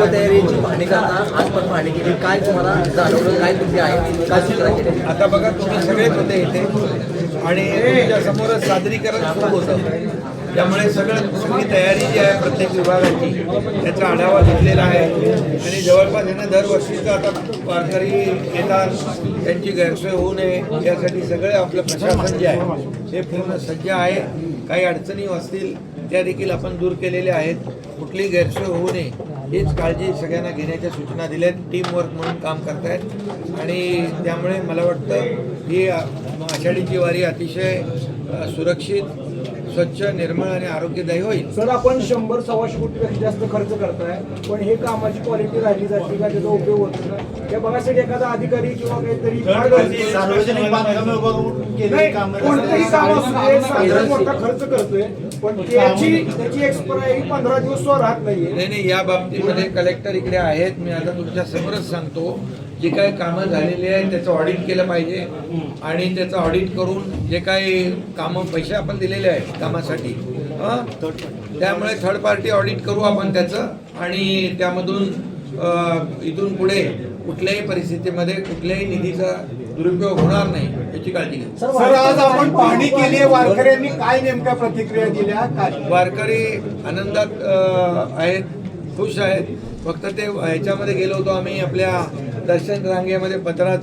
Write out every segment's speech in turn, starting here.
पूर्वतयारीची पाहणी करता आज पण पाहणी केली, काय तुम्हाला जाणवलं, काय मुद्दे आहेत, काय सूचना केली? आता बघा, तुम्ही सगळेच होते इथे आणि तुमच्या समोरच सादरीकरण सुरू होतं, त्यामुळे सगळी तयारी जी आहे प्रत्येक विभागाची त्याचा आढावा घेतलेला आहे आणि जवळपास यांना दरवर्षीचा आता वारकरी येतात, त्यांची गैरसोय होऊ नये यासाठी सगळे आपलं प्रशासन जे आहे ते पूर्ण सज्ज आहे. काही अडचणी असतील त्या देखील आपण दूर केलेल्या आहेत. कुठलीही गैरसोय होऊ नये हीच काळजी सगळ्यांना घेण्याच्या सूचना दिल्यात. टीमवर्क म्हणून काम करतायत आणि त्यामुळे मला वाटतं ही आषाढीची वारी अतिशय सुरक्षित, स्वच्छ, निर्मळ आणि आरोग्यदायी होईल. सर, आपण 100-125 कोटीपेक्षा जास्त खर्च करताय, पण हे कामाची क्वालिटी राहिली जाते का, त्याचा उपयोग होतो का, या बघासाठी एखादा अधिकारी किंवा काहीतरी सार्वजनिक बांधकामे कोणतंही काम असतं मोठा खर्च करतोय, पण त्याची एक्सपायरी 15 दिवस राहत नाहीये. नाही, या बाबतीमध्ये कलेक्टर इकडे आहेत. मी आता तुमच्या समोरच सांगतो, जे काही कामं झालेली आहेत त्याचं ऑडिट केलं पाहिजे आणि त्याचं ऑडिट करून जे काही कामं पैसे आपण दिलेले आहेत कामासाठी त्यामुळे थर्ड पार्टी ऑडिट करू आपण त्याचं आणि त्यामधून इथून पुढे कुठल्याही परिस्थितीमध्ये कुठल्याही निधीचा दुरुपयोग होणार नाही याची काळजी घ्या. सर, आज आपण पाहणी केली आहे, वारकऱ्यांनी काय नेमक्या प्रतिक्रिया दिल्या? वारकरी आनंदात आहेत, खुश आहेत. फक्त ते ह्याच्यामध्ये गेलो होतो आम्ही आपल्या दर्शन रांगेमध्ये पत्रा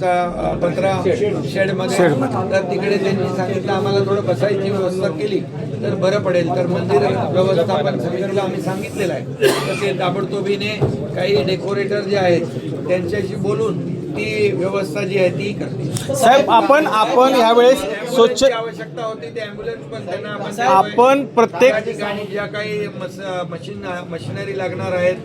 शेडमध्ये, तर तिकडे त्यांनी सांगितलं आम्हाला थोडं बसायची व्यवस्था केली तर बरं पडेल. तर मंदिर व्यवस्थापन समितीला आम्ही सांगितलेलं आहे तर ते ताबडतोबीने काही डेकोरेटर जे आहेत त्यांच्याशी बोलून ती व्यवस्था जी आहे ती करते. साहेब, आपण यावेळेस स्वच्छ आवश्यकता होती ते ॲम्ब्युलन्स पण त्यांना आपण प्रत्येक ठिकाणी ज्या काही मशिनरी लागणार आहेत,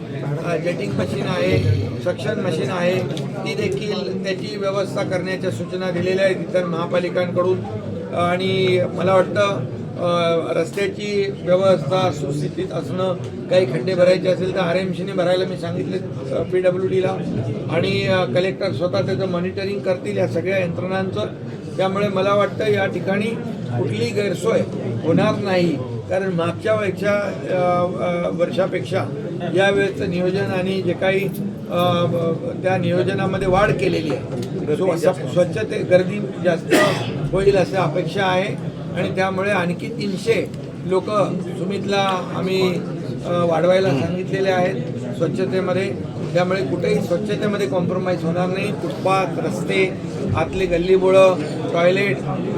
जेटिंग मशीन आहे, सक्शन मशीन आहे, ती देखील त्याची व्यवस्था करण्याच्या सूचना दिलेल्या आहेत इतर महापालिकांकडून. आणि मला वाटतं रस्त्याची व्यवस्था सुस्थितीत असणं, काही खड्डे भरायचे असेल तर RMCने भरायला मी सांगितले PWDला आणि कलेक्टर स्वतः त्याचं मॉनिटरिंग करतील या सगळ्या यंत्रणांचं. त्यामुळे मला वाटतं या ठिकाणी कुठलीही गैरसोय होणार नाही, कारण मागच्या वर्षापेक्षा यावेळेचं नियोजन आणि जे काही त्या नियोजनामध्ये वाढ केलेली आहे, स्वच्छते गर्दी जास्त होईल अशी अपेक्षा आहे आणि त्यामुळे आणखी 300 लोक सुमितला आम्ही वाढवायला सांगितलेले आहेत स्वच्छतेमध्ये. त्यामुळे कुठेही स्वच्छतेमध्ये कॉम्प्रोमाइज होणार नाही. फुटपाथ, रस्ते, आतले गल्लीबोळं, टॉयलेट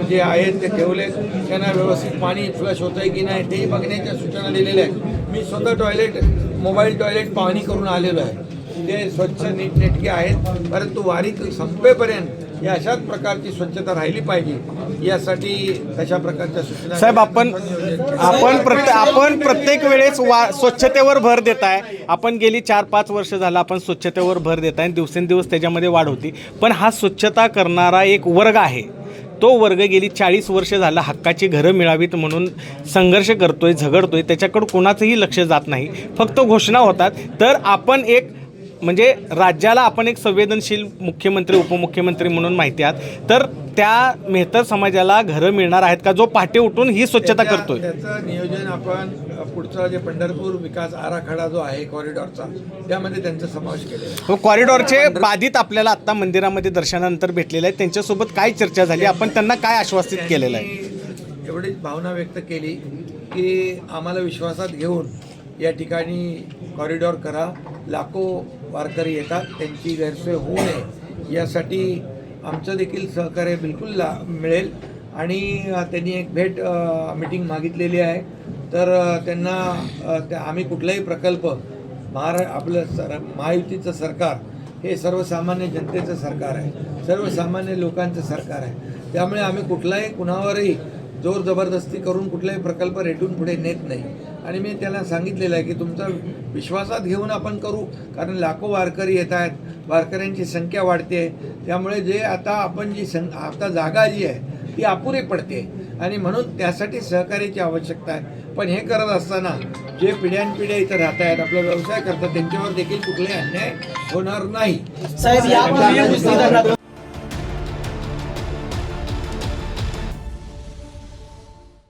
जे आहेत ते ठेवले, त्यांना व्यवस्थित पाणी फ्लश होतं आहे की नाही तेही बघण्याच्या सूचना दिलेल्या आहेत. मी स्वतः मोबाईल टॉयलेट पाहणी करून आलेलो आहे. ते स्वच्छ नीटनेटके आहेत, परंतु वारी संपेपर्यंत या अशाच प्रकारची स्वच्छता राहिली पाहिजे यासाठी तशा प्रकारच्या सूचना. साहेब, आपण प्रत्येक वेळेस स्वच्छतेवर भर देत आहे. आपण गेली 4-5 वर्ष झालं आपण स्वच्छतेवर भर देत आहे, दिवसेंदिवस त्याच्यामध्ये वाढ होती. पण हा स्वच्छता करणारा एक वर्ग आहे, तो वर्ग गेली 40 वर्ष झालं हक्काची घरं मिळावीत म्हणून संघर्ष करतोय, झगडतोय. त्याच्याकडं कोणाचंही लक्ष जात नाही, फक्त घोषणा होतात. तर आपण एक म्हणजे राज्याला आपण एक संवेदनशील मुख्यमंत्री उपमुख्यमंत्री म्हणून माहिती आहात, तर त्या मेहतर समाजाला घरं मिळणार आहेत का जो पहाटे उठून ही स्वच्छता करतोय? त्याचं नियोजन आपण पुढचा जे पंढरपूर विकास आराखडा जो आहे कॉरिडॉरचा, त्यामध्ये त्यांचा समावेश केलेला. कॉरिडॉरचे बाधित आपल्याला आत्ता मंदिरामध्ये दर्शनानंतर भेटलेले आहेत, त्यांच्यासोबत काय चर्चा झाली, आपण त्यांना काय आश्वासित केलेलं आहे? एवढीच भावना व्यक्त केली की आम्हाला विश्वासात घेऊन या ठिकाणी कॉरिडॉर करा, लाखो वारकरी येतात, त्यांची गैरसोय होऊ नये यासाठी आमचं देखील सहकार्य बिलकुल मिळेल. आणि त्यांनी एक मीटिंग मागितलेली आहे, तर त्यांना आम्ही कुठलाही प्रकल्प आपलं महायुतीचं सरकार हे सर्वसामान्य जनतेचं सरकार आहे, सर्वसामान्य लोकांचं सरकार आहे. त्यामुळे आम्ही कुठलाही कुणावरही जोर जबरदस्ती करून कुठलाही प्रकल्प रेटून पुढे नेत नाही. आणि मी त्यांना सांगितलेलं आहे की तुमचा विश्वासात घेऊन आपण करू, कारण लाखो वारकरी येत आहेत, वारकऱ्यांची संख्या वाढते. त्यामुळे जे आता आपण आता जागा जी आहे ती अपुरी पडते आणि म्हणून त्यासाठी सहकार्याची आवश्यकता आहे. पण हे करत असताना जे पिढ्यानपिढ्या इथं राहत आहेत, आपला व्यवसाय करतात, त्यांच्यावर देखील कुठलाही अन्याय होणार नाही. साहेब, यापूर्वी